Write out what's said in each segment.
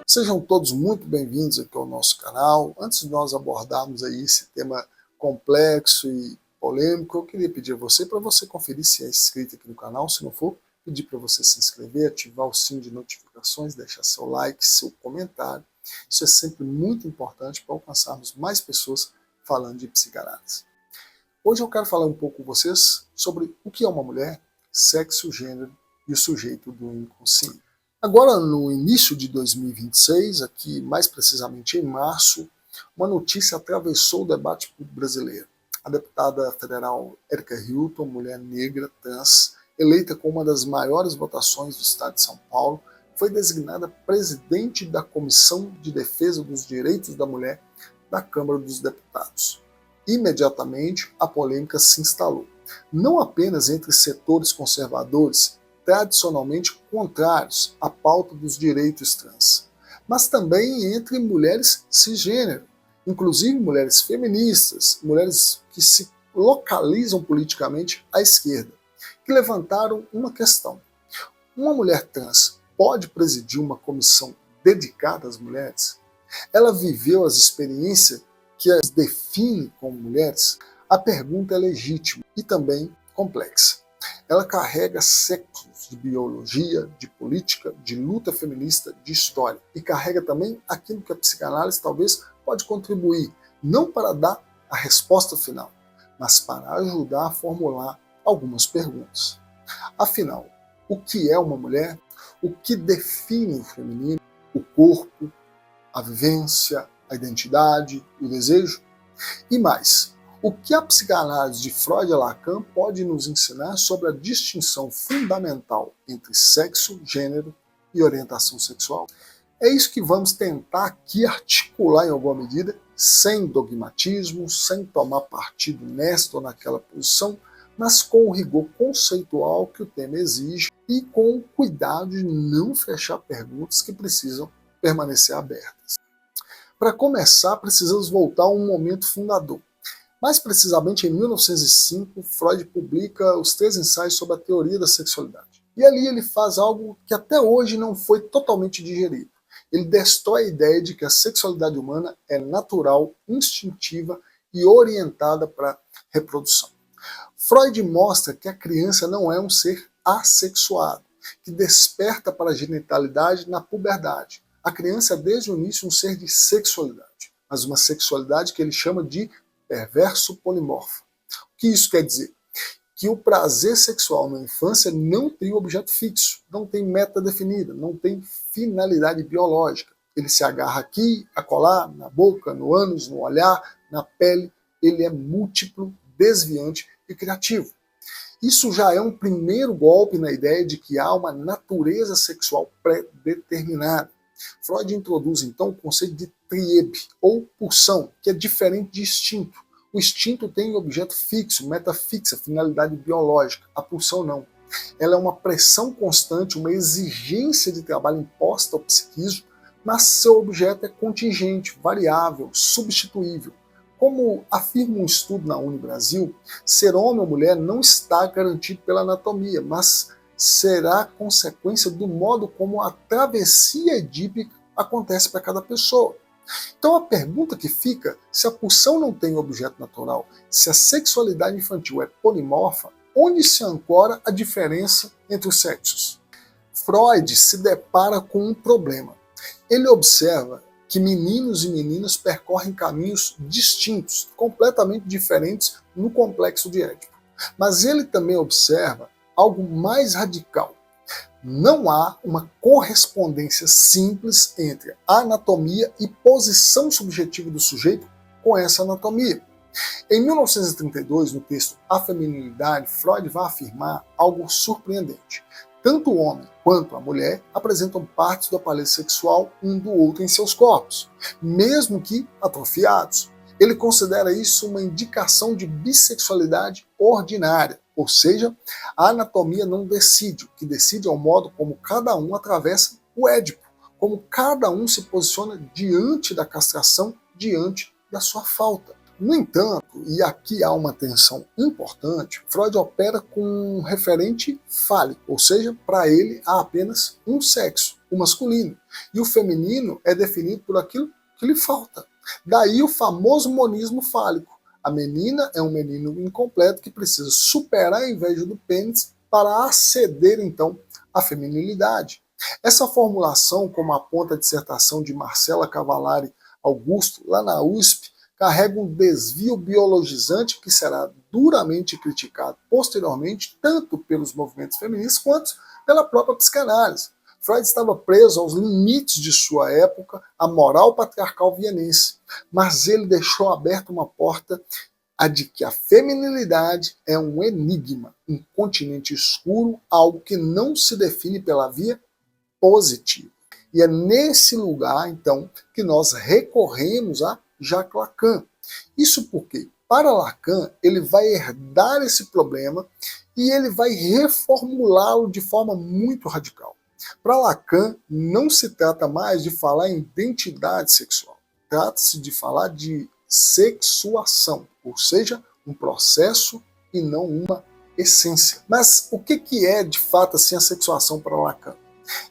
Sejam todos muito bem-vindos aqui ao nosso canal. Antes de nós abordarmos aí esse tema complexo e polêmico, eu queria pedir a você para você conferir se é inscrito aqui no canal. Se não for, pedir para você se inscrever, ativar o sino de notificações, deixar seu like, seu comentário. Isso é sempre muito importante para alcançarmos mais pessoas falando de psicanálise. Hoje eu quero falar um pouco com vocês sobre o que é uma mulher, sexo, gênero e o sujeito do inconsciente. Agora, no início de 2026, aqui mais precisamente em março, uma notícia atravessou o debate público brasileiro. A deputada federal Erika Hilton, mulher negra, trans, eleita com uma das maiores votações do estado de São Paulo, foi designada presidente da Comissão de Defesa dos Direitos da Mulher da Câmara dos Deputados. Imediatamente, a polêmica se instalou, não apenas entre setores conservadores, tradicionalmente contrários à pauta dos direitos trans, mas também entre mulheres cisgênero, inclusive mulheres feministas, mulheres que se localizam politicamente à esquerda, que levantaram uma questão. Uma mulher trans pode presidir uma comissão dedicada às mulheres? Ela viveu as experiências que as definem como mulheres? A pergunta é legítima e também complexa. Ela carrega séculos de biologia, de política, de luta feminista, de história. E carrega também aquilo que a psicanálise talvez pode contribuir, não para dar a resposta final, mas para ajudar a formular algumas perguntas. Afinal, o que é uma mulher? O que define o feminino? O corpo, a vivência, a identidade, o desejo? E mais, o que a psicanálise de Freud e Lacan pode nos ensinar sobre a distinção fundamental entre sexo, gênero e orientação sexual? É isso que vamos tentar aqui articular em alguma medida, sem dogmatismo, sem tomar partido nesta ou naquela posição, mas com o rigor conceitual que o tema exige e com o cuidado de não fechar perguntas que precisam permanecer abertas. Para começar, precisamos voltar a um momento fundador. Mais precisamente, em 1905, Freud publica os 3 ensaios sobre a teoria da sexualidade. E ali ele faz algo que até hoje não foi totalmente digerido. Ele destrói a ideia de que a sexualidade humana é natural, instintiva e orientada para a reprodução. Freud mostra que a criança não é um ser assexuado, que desperta para a genitalidade na puberdade. A criança é desde o início um ser de sexualidade, mas uma sexualidade que ele chama de perverso polimorfo. O que isso quer dizer? Que o prazer sexual na infância não tem objeto fixo, não tem meta definida, não tem finalidade biológica. Ele se agarra aqui, acolá, na boca, no ânus, no olhar, na pele. Ele é múltiplo, desviante e criativo. Isso já é um primeiro golpe na ideia de que há uma natureza sexual pré-determinada. Freud introduz então o conceito de triebe, ou pulsão, que é diferente de instinto. O instinto tem objeto fixo, meta fixa, finalidade biológica. A pulsão não. Ela é uma pressão constante, uma exigência de trabalho imposta ao psiquismo, mas seu objeto é contingente, variável, substituível. Como afirma um estudo na Unibrasil, ser homem ou mulher não está garantido pela anatomia, mas será consequência do modo como a travessia edípica acontece para cada pessoa. Então a pergunta que fica, se a pulsão não tem objeto natural, se a sexualidade infantil é polimorfa, onde se ancora a diferença entre os sexos? Freud se depara com um problema. Ele observa que meninos e meninas percorrem caminhos distintos, completamente diferentes no complexo de Édipo. Mas ele também observa algo mais radical. Não há uma correspondência simples entre a anatomia e posição subjetiva do sujeito com essa anatomia. Em 1932, no texto A Feminilidade, Freud vai afirmar algo surpreendente. Tanto o homem quanto a mulher apresentam partes do aparelho sexual um do outro em seus corpos, mesmo que atrofiados. Ele considera isso uma indicação de bissexualidade ordinária, ou seja, a anatomia não decide, o que decide é o modo como cada um atravessa o Édipo, como cada um se posiciona diante da castração, diante da sua falta. No entanto, e aqui há uma tensão importante, Freud opera com um referente fálico, ou seja, para ele há apenas um sexo, o masculino, e o feminino é definido por aquilo que lhe falta. Daí o famoso monismo fálico. A menina é um menino incompleto que precisa superar a inveja do pênis para aceder, então, à feminilidade. Essa formulação, como aponta a dissertação de Marcela Cavallari Augusto, lá na USP, carrega um desvio biologizante que será duramente criticado posteriormente, tanto pelos movimentos feministas quanto pela própria psicanálise. Freud estava preso aos limites de sua época, à moral patriarcal vienense, mas ele deixou aberta uma porta a de que a feminilidade é um enigma, um continente escuro, algo que não se define pela via positiva. E é nesse lugar, então, que nós recorremos a Jacques Lacan. Isso porque, para Lacan, ele vai herdar esse problema e ele vai reformulá-lo de forma muito radical. Para Lacan, não se trata mais de falar em identidade sexual. Trata-se de falar de sexuação, ou seja, um processo e não uma essência. Mas o que é, de fato, assim, a sexuação para Lacan?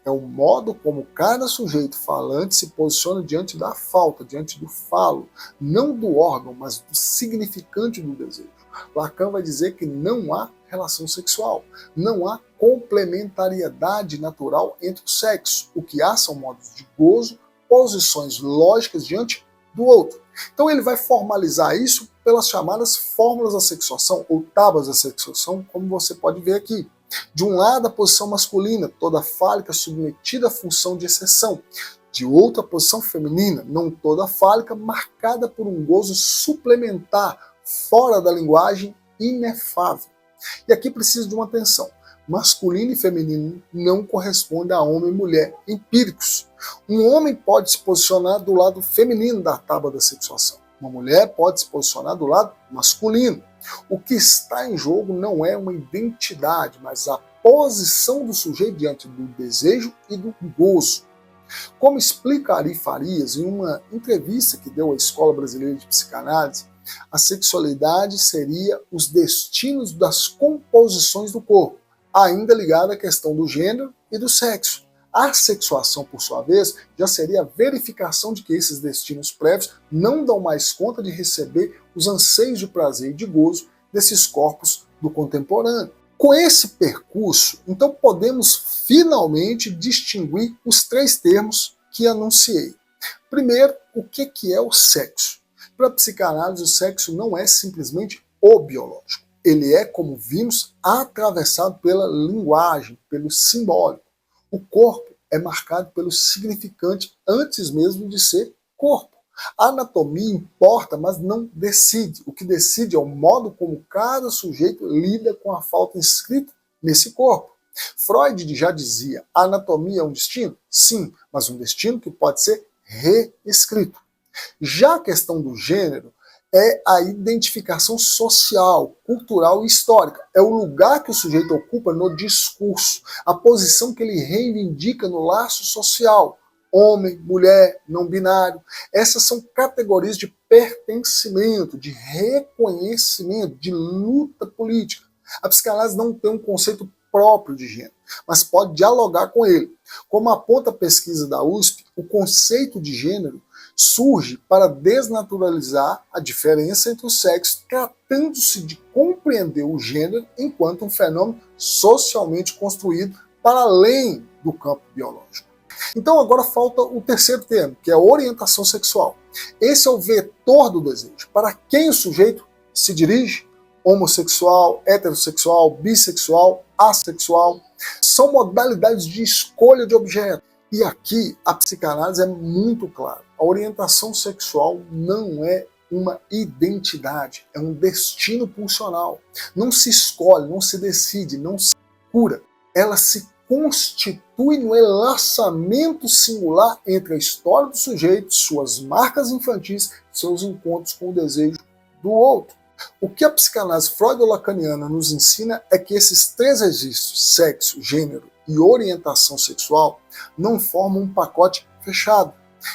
É o modo como cada sujeito falante se posiciona diante da falta, diante do falo, não do órgão, mas do significante do desejo. Lacan vai dizer que não há relação sexual, não há complementariedade natural entre o sexo. O que há são modos de gozo, posições lógicas diante do outro. Então ele vai formalizar isso pelas chamadas fórmulas da sexuação, ou tábuas da sexuação, como você pode ver aqui. De um lado, a posição masculina, toda fálica, submetida à função de exceção. De outra, a posição feminina, não toda fálica, marcada por um gozo suplementar, fora da linguagem inefável. E aqui precisa de uma atenção. Masculino e feminino não correspondem a homem e mulher empíricos. Um homem pode se posicionar do lado feminino da tábua da sexuação. Uma mulher pode se posicionar do lado masculino. O que está em jogo não é uma identidade, mas a posição do sujeito diante do desejo e do gozo. Como explica Ari Farias em uma entrevista que deu à Escola Brasileira de Psicanálise, a sexualidade seria os destinos das composições do corpo, ainda ligada à questão do gênero e do sexo. A sexuação, por sua vez, já seria a verificação de que esses destinos prévios não dão mais conta de receber os anseios de prazer e de gozo desses corpos do contemporâneo. Com esse percurso, então podemos finalmente distinguir os três termos que anunciei. Primeiro, o que é o sexo? Para a psicanálise, o sexo não é simplesmente o biológico. Ele é, como vimos, atravessado pela linguagem, pelo simbólico. O corpo é marcado pelo significante antes mesmo de ser corpo. A anatomia importa, mas não decide. O que decide é o modo como cada sujeito lida com a falta inscrita nesse corpo. Freud já dizia, a anatomia é um destino? Sim, mas um destino que pode ser reescrito. Já a questão do gênero é a identificação social, cultural e histórica. É o lugar que o sujeito ocupa no discurso, a posição que ele reivindica no laço social. Homem, mulher, não binário. Essas são categorias de pertencimento, de reconhecimento, de luta política. A psicanálise não tem um conceito próprio de gênero, mas pode dialogar com ele. Como aponta a pesquisa da USP, o conceito de gênero surge para desnaturalizar a diferença entre os sexos, tratando-se de compreender o gênero enquanto um fenômeno socialmente construído para além do campo biológico. Então agora falta o terceiro termo, que é a orientação sexual. Esse é o vetor do desejo. Para quem o sujeito se dirige? Homossexual, heterossexual, bissexual, assexual. São modalidades de escolha de objeto. E aqui a psicanálise é muito clara. A orientação sexual não é uma identidade, é um destino pulsional. Não se escolhe, não se decide, não se cura. Ela se constitui no enlaçamento singular entre a história do sujeito, suas marcas infantis, seus encontros com o desejo do outro. O que a psicanálise freudo-lacaniana nos ensina é que esses três registros, sexo, gênero e orientação sexual, não formam um pacote fechado.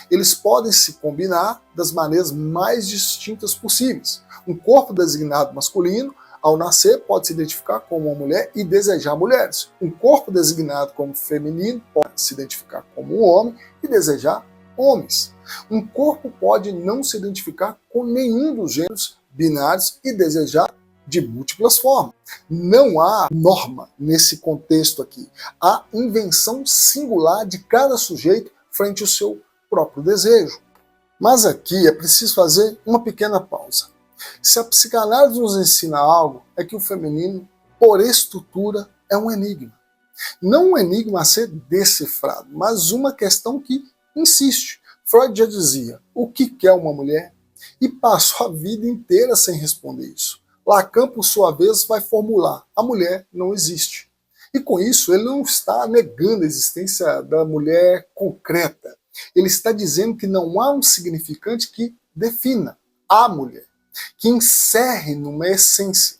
Eles podem se combinar das maneiras mais distintas possíveis. Um corpo designado masculino, ao nascer, pode se identificar como uma mulher e desejar mulheres. Um corpo designado como feminino pode se identificar como um homem e desejar homens. Um corpo pode não se identificar com nenhum dos gêneros binários e desejar de múltiplas formas. Não há norma nesse contexto aqui. Há invenção singular de cada sujeito frente ao seu próprio desejo. Mas aqui é preciso fazer uma pequena pausa. Se a psicanálise nos ensina algo, é que o feminino, por estrutura, é um enigma. Não um enigma a ser decifrado, mas uma questão que insiste. Freud já dizia, o que é uma mulher? E passou a vida inteira sem responder isso. Lacan, por sua vez, vai formular, a mulher não existe. E com isso, ele não está negando a existência da mulher concreta. Ele está dizendo que não há um significante que defina a mulher, que encerre numa essência.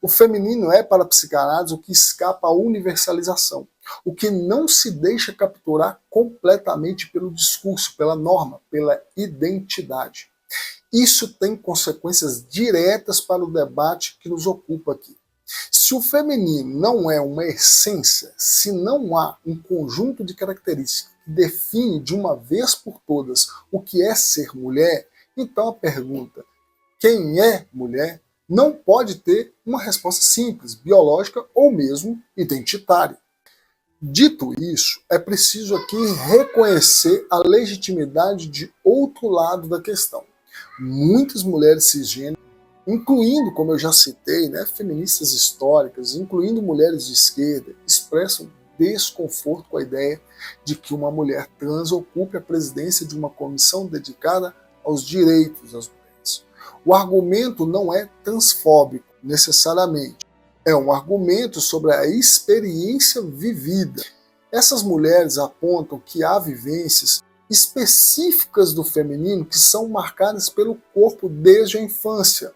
O feminino é, para a psicanálise, o que escapa à universalização, o que não se deixa capturar completamente pelo discurso, pela norma, pela identidade. Isso tem consequências diretas para o debate que nos ocupa aqui. Se o feminino não é uma essência, se não há um conjunto de características que define de uma vez por todas o que é ser mulher, então a pergunta, quem é mulher, não pode ter uma resposta simples, biológica ou mesmo identitária. Dito isso, é preciso aqui reconhecer a legitimidade de outro lado da questão. Muitas mulheres cisgêneras, incluindo, como eu já citei, feministas históricas, incluindo mulheres de esquerda, expressam desconforto com a ideia de que uma mulher trans ocupe a presidência de uma comissão dedicada aos direitos das mulheres. O argumento não é transfóbico, necessariamente. É um argumento sobre a experiência vivida. Essas mulheres apontam que há vivências específicas do feminino que são marcadas pelo corpo desde a infância.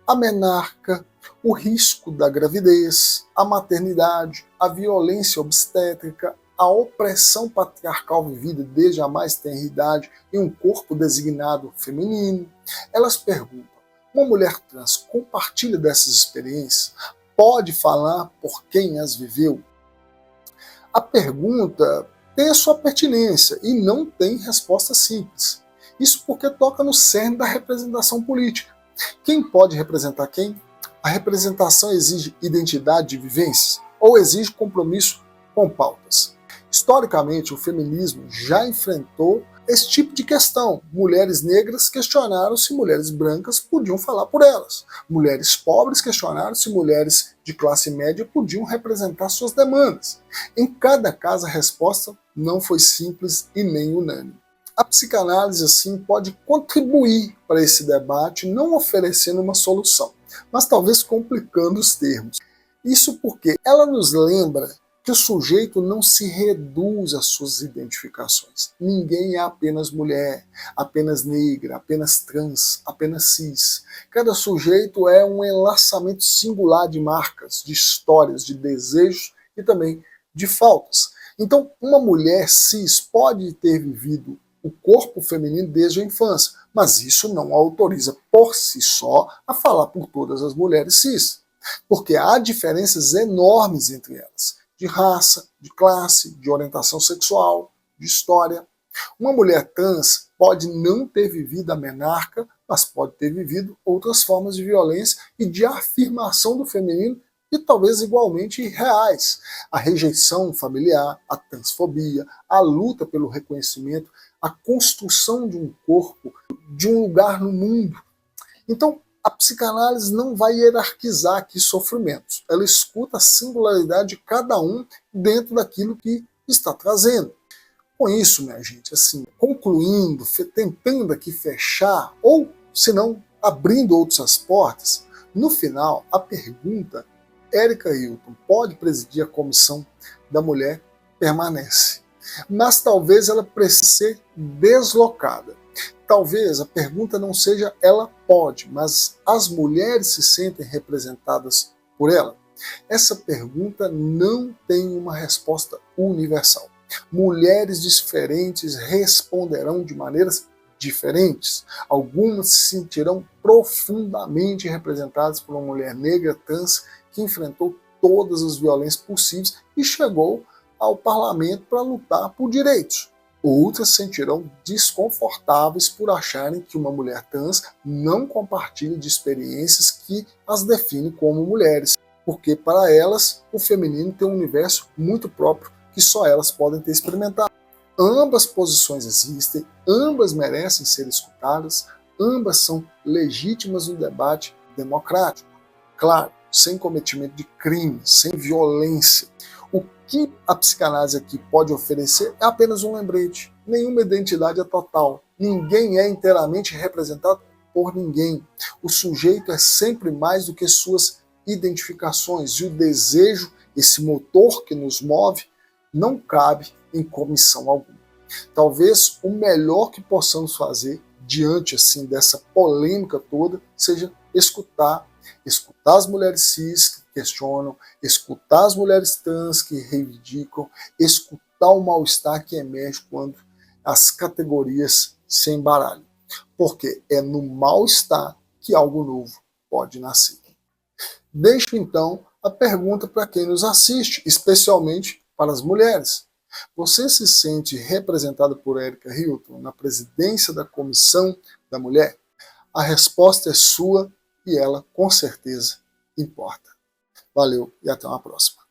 A menarca, o risco da gravidez, a maternidade, a violência obstétrica, a opressão patriarcal vivida desde a mais tenra idade em um corpo designado feminino. Elas perguntam, uma mulher trans compartilha dessas experiências? Pode falar por quem as viveu? A pergunta tem a sua pertinência e não tem resposta simples. Isso porque toca no cerne da representação política. Quem pode representar quem? A representação exige identidade de vivências ou exige compromisso com pautas? Historicamente, o feminismo já enfrentou esse tipo de questão. Mulheres negras questionaram se mulheres brancas podiam falar por elas. Mulheres pobres questionaram se mulheres de classe média podiam representar suas demandas. Em cada caso, a resposta não foi simples e nem unânime. A psicanálise, assim, pode contribuir para esse debate, não oferecendo uma solução, mas talvez complicando os termos. Isso porque ela nos lembra que o sujeito não se reduz às suas identificações. Ninguém é apenas mulher, apenas negra, apenas trans, apenas cis. Cada sujeito é um enlaçamento singular de marcas, de histórias, de desejos e também de faltas. Então, uma mulher cis pode ter vivido o corpo feminino desde a infância, mas isso não a autoriza por si só a falar por todas as mulheres cis, porque há diferenças enormes entre elas, de raça, de classe, de orientação sexual, de história. Uma mulher trans pode não ter vivido a menarca, mas pode ter vivido outras formas de violência e de afirmação do feminino e talvez igualmente reais. A rejeição familiar, a transfobia, a luta pelo reconhecimento, a construção de um corpo, de um lugar no mundo. Então, a psicanálise não vai hierarquizar aqui sofrimentos. Ela escuta a singularidade de cada um dentro daquilo que está trazendo. Com isso, minha gente, assim, concluindo, tentando aqui fechar, ou, se não, abrindo outras portas, no final, a pergunta, Erika Hilton pode presidir a comissão da mulher? Permanece. Mas talvez ela precise ser deslocada. Talvez a pergunta não seja ela pode, mas as mulheres se sentem representadas por ela? Essa pergunta não tem uma resposta universal. Mulheres diferentes responderão de maneiras diferentes. Algumas se sentirão profundamente representadas por uma mulher negra trans que enfrentou todas as violências possíveis e chegou ao parlamento para lutar por direitos. Outras se sentirão desconfortáveis por acharem que uma mulher trans não compartilha de experiências que as definem como mulheres, porque para elas o feminino tem um universo muito próprio que só elas podem ter experimentado. Ambas posições existem, ambas merecem ser escutadas, ambas são legítimas no debate democrático. Claro, sem cometimento de crime, sem violência. O que a psicanálise aqui pode oferecer é apenas um lembrete. Nenhuma identidade é total. Ninguém é inteiramente representado por ninguém. O sujeito é sempre mais do que suas identificações. E o desejo, esse motor que nos move, não cabe em comissão alguma. Talvez o melhor que possamos fazer diante assim dessa polêmica toda seja escutar as mulheres cis que questionam, escutar as mulheres trans que reivindicam, escutar o mal-estar que emerge quando as categorias se embaralham. Porque é no mal-estar que algo novo pode nascer. Deixo então a pergunta para quem nos assiste, especialmente para as mulheres. Você se sente representada por Érica Hilton na presidência da Comissão da Mulher? A resposta é sua e ela, com certeza, importa. Valeu e até uma próxima.